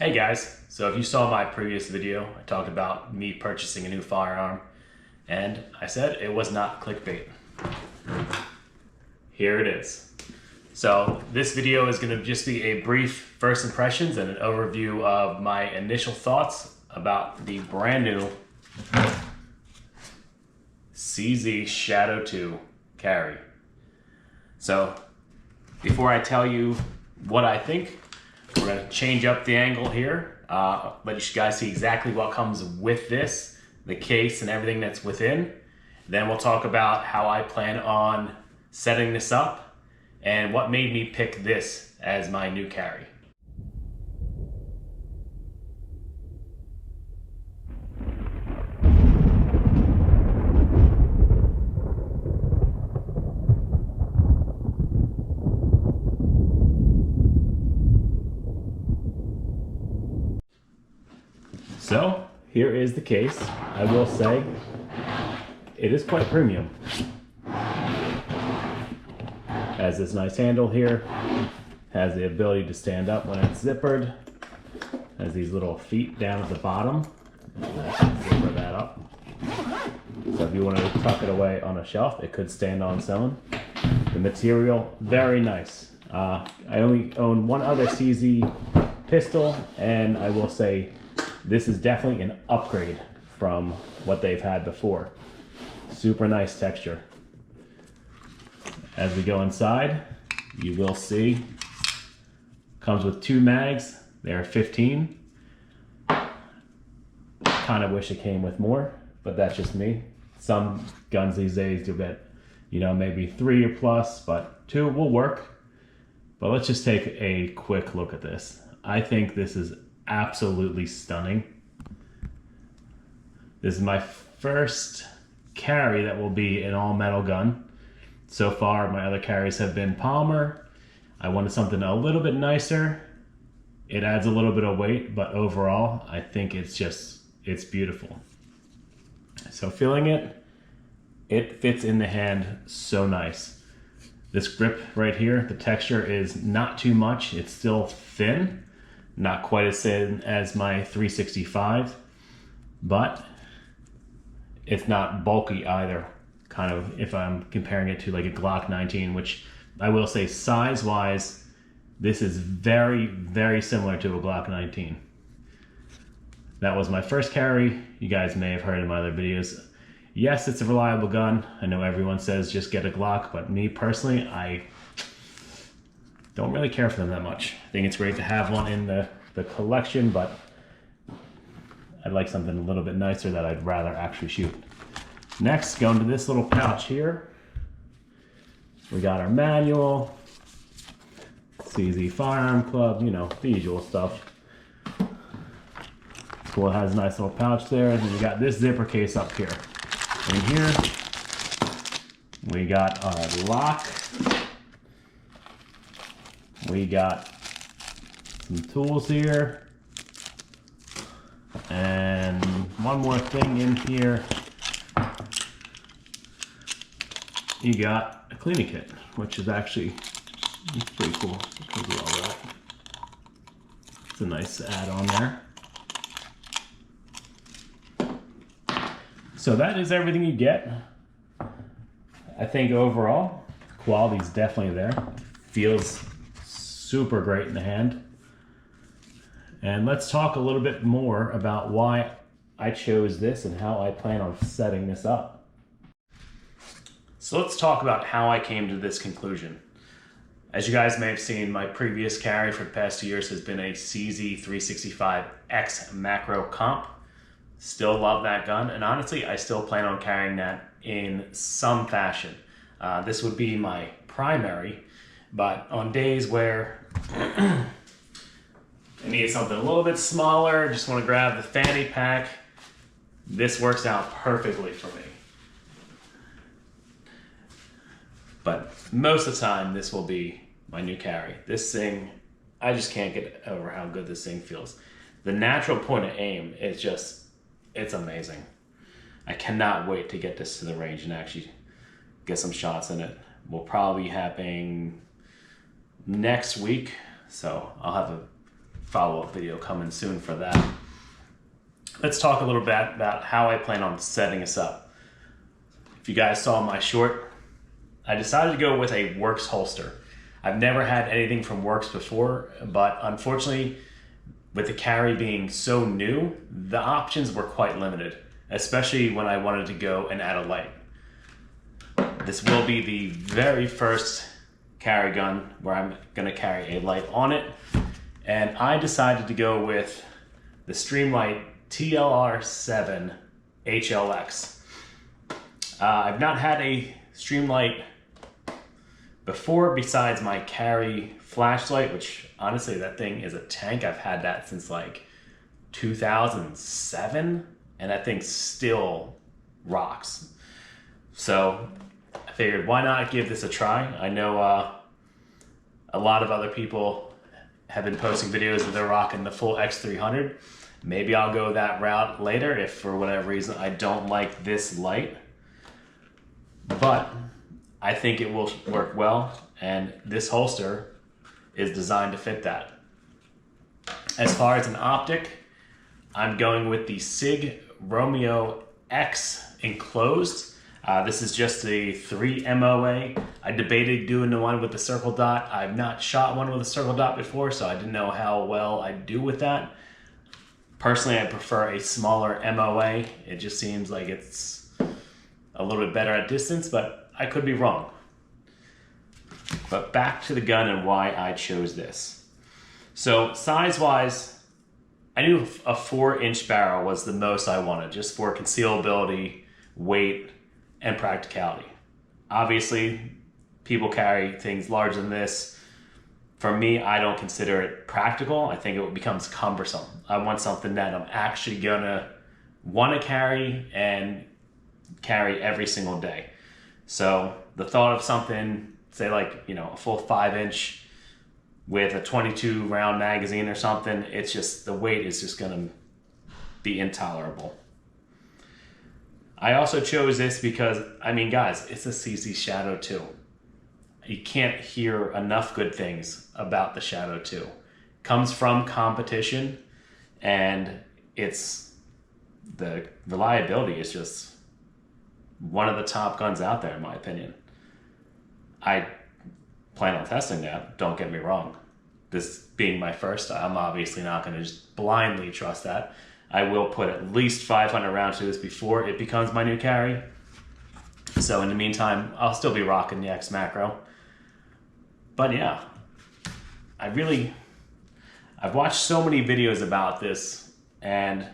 Hey guys, so if you saw my previous video, I talked about me purchasing a new firearm, and I said it was not clickbait. Here it is. So this video is going to just be a brief first impressions and an overview of my initial thoughts about the brand new CZ Shadow 2 carry. So before I tell you what I think, we're going to change up the angle here, let you guys see exactly what comes with this, the case and everything that's within. Then we'll talk about how I plan on setting this up and what made me pick this as my new carry. So here is the case. I will say it is quite premium. Has this nice handle here, has the ability to stand up when it's zippered, has these little feet down at the bottom. Zipper that up. So if you want to tuck it away on a shelf, it could stand on its own. The material, very nice. I only own one other CZ pistol, and I will say this is definitely an upgrade from what they've had before. Super nice texture. As we go inside, you will see, comes with 2 mags. They're 15. Kind of wish it came with more, but that's just me. Some guns these days do get, maybe 3 or plus, but 2 will work. But let's just take a quick look at this. I think this is absolutely stunning. This is my first carry that will be an all metal gun. So far, my other carries have been polymer. I wanted something a little bit nicer. It adds a little bit of weight, but overall, I think it's beautiful. So feeling it, it fits in the hand so nice. This grip right here, the texture is not too much. It's still thin, not quite as thin as my 365, but it's not bulky either. Kind of, if I'm comparing it to like a Glock 19, which I will say size-wise, this is very, very similar to a Glock 19. That was my first carry. You guys may have heard in my other videos. Yes, it's a reliable gun. I know everyone says just get a Glock, but me personally, I don't really care for them that much. I think it's great to have one in the collection, but I'd like something a little bit nicer that I'd rather actually shoot. Next, go into this little pouch here. We got our manual, CZ Firearm Club, the usual stuff. Cool, it has a nice little pouch there. And then we got this zipper case up here. In here, we got our lock. We got some tools here. And one more thing in here. You got a cleaning kit, which is actually pretty cool. It comes with all that. It's a nice add-on there. So that is everything you get. I think overall, quality is definitely there. Feels super great in the hand. And let's talk a little bit more about why I chose this and how I plan on setting this up. So let's talk about how I came to this conclusion. As you guys may have seen, my previous carry for the past 2 years has been a CZ 365X Macro Comp. Still love that gun, and honestly, I still plan on carrying that in some fashion. This would be my primary, but on days where I need something a little bit smaller, just want to grab the fanny pack, this works out perfectly for me. But most of the time, this will be my new carry. This thing, I just can't get over how good this thing feels. The natural point of aim is just, it's amazing. I cannot wait to get this to the range and actually get some shots in it. Will probably be happening next week. So I'll have a follow-up video coming soon for that. Let's talk a little bit about how I plan on setting this up. If you guys saw my short, I decided to go with a Works holster. I've never had anything from Works before, but unfortunately, with the carry being so new, the options were quite limited, especially when I wanted to go and add a light. This will be the very first carry gun where I'm gonna carry a light on it. And I decided to go with the Streamlight TLR7 HLX. I've not had a Streamlight before besides my carry flashlight, which honestly that thing is a tank. I've had that since like 2007 and that thing still rocks. So I figured why not give this a try. I know a lot of other people have been posting videos that they're rocking the full X300. Maybe I'll go that route later if for whatever reason I don't like this light. But I think it will work well, and this holster is designed to fit that. As far as an optic, I'm going with the SIG Romeo X enclosed. This is just a 3 MOA. I debated doing the one with the circle dot. I've not shot one with a circle dot before, so I didn't know how well I'd do with that. Personally, I prefer a smaller MOA. It just seems like it's a little bit better at distance, but I could be wrong. But back to the gun and why I chose this. So size-wise, I knew a 4-inch barrel was the most I wanted, just for concealability, weight, and practicality. Obviously, people carry things larger than this. For me, I don't consider it practical. I think it becomes cumbersome. I want something that I'm actually gonna want to carry and carry every single day. So the thought of something, say like, you know, a full 5-inch with a 22 round magazine or something, it's just, the weight is just gonna be intolerable. I also chose this because, I mean, guys, it's a CZ Shadow 2. You can't hear enough good things about the Shadow 2. Comes from competition, and it's, the reliability is just one of the top guns out there, in my opinion. I plan on testing that, don't get me wrong. This being my first, I'm obviously not going to just blindly trust that. I will put at least 500 rounds to this before it becomes my new carry. So in the meantime, I'll still be rocking the X Macro. But yeah, I've watched so many videos about this, and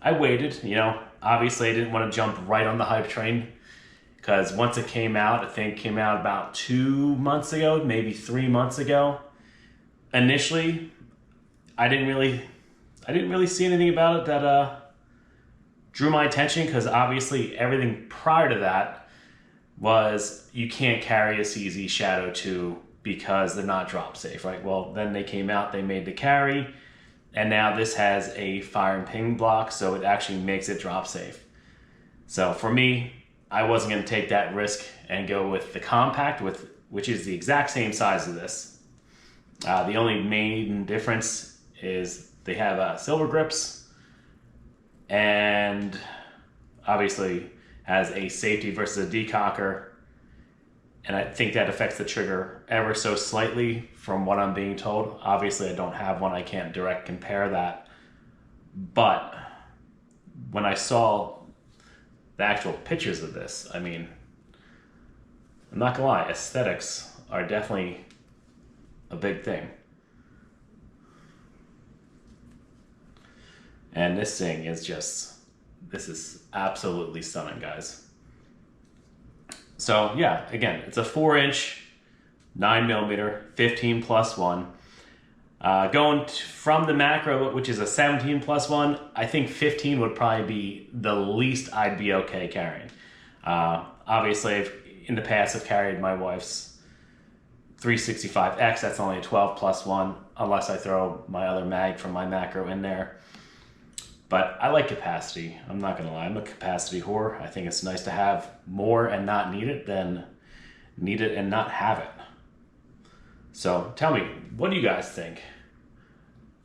I waited, you know. Obviously I didn't want to jump right on the hype train, because once it came out, I think it came out about 2 months ago, maybe 3 months ago. Initially, I didn't really see anything about it that drew my attention, because obviously everything prior to that was you can't carry a CZ Shadow 2 because they're not drop safe, right? Well, then they came out, they made the carry, and now this has a fire and ping block, so it actually makes it drop safe. So for me, I wasn't going to take that risk and go with the compact, which is the exact same size as this. The only main difference is they have silver grips, and obviously has a safety versus a decocker, and I think that affects the trigger ever so slightly from what I'm being told. Obviously I don't have one, I can't direct compare that, but when I saw the actual pictures of this, I mean, I'm not gonna lie, aesthetics are definitely a big thing. And this thing is just, this is absolutely stunning, guys. So yeah, again, it's a 4-inch, 9mm, 15+1. Going from the macro, which is a 17+1, I think 15 would probably be the least I'd be okay carrying. Obviously, in the past, I've carried my wife's 365X, that's only a 12+1, unless I throw my other mag from my macro in there. But I like capacity. I'm not gonna lie, I'm a capacity whore. I think it's nice to have more and not need it than need it and not have it. So tell me, what do you guys think?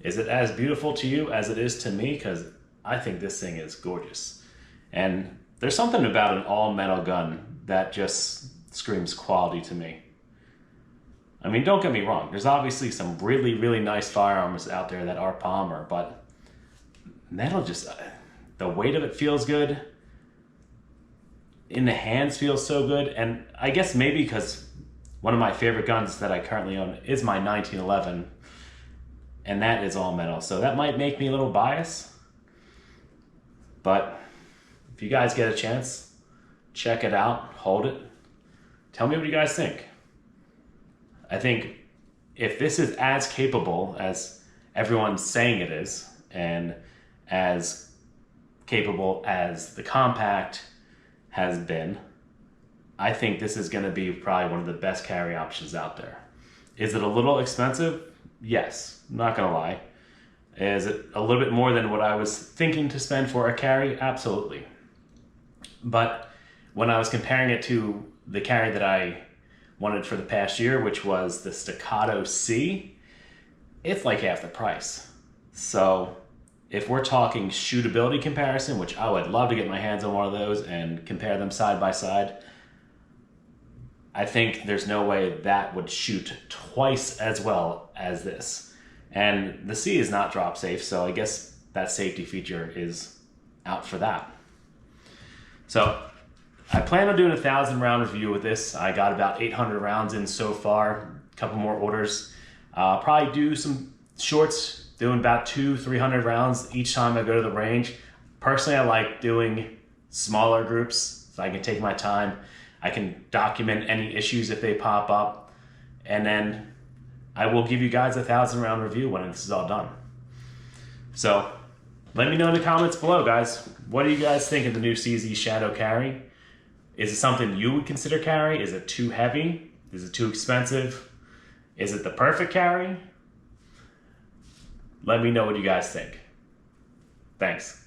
Is it as beautiful to you as it is to me? Because I think this thing is gorgeous. And there's something about an all metal gun that just screams quality to me. I mean, don't get me wrong. There's obviously some really, really nice firearms out there that are polymer, but metal just, the weight of it feels good. In the hands feels so good. And I guess maybe because one of my favorite guns that I currently own is my 1911, and that is all metal. So that might make me a little biased. But if you guys get a chance, check it out, hold it. Tell me what you guys think. I think if this is as capable as everyone's saying it is, and as capable as the compact has been, I think this is going to be probably one of the best carry options out there. Is it a little expensive? Yes, not going to lie. Is it a little bit more than what I was thinking to spend for a carry? Absolutely. But when I was comparing it to the carry that I wanted for the past year, which was the Staccato C, it's like half the price. So if we're talking shootability comparison, which I would love to get my hands on one of those and compare them side by side, I think there's no way that would shoot twice as well as this. And the C is not drop safe, so I guess that safety feature is out for that. So I plan on doing a 1,000 round review with this. I got about 800 rounds in so far, a couple more orders. Probably do some shorts, doing about 200-300 rounds each time I go to the range. Personally, I like doing smaller groups so I can take my time. I can document any issues if they pop up, and then I will give you guys a 1,000 round review when this is all done. So let me know in the comments below, guys. What do you guys think of the new CZ Shadow Carry? Is it something you would consider carry? Is it too heavy? Is it too expensive? Is it the perfect carry? Let me know what you guys think. Thanks.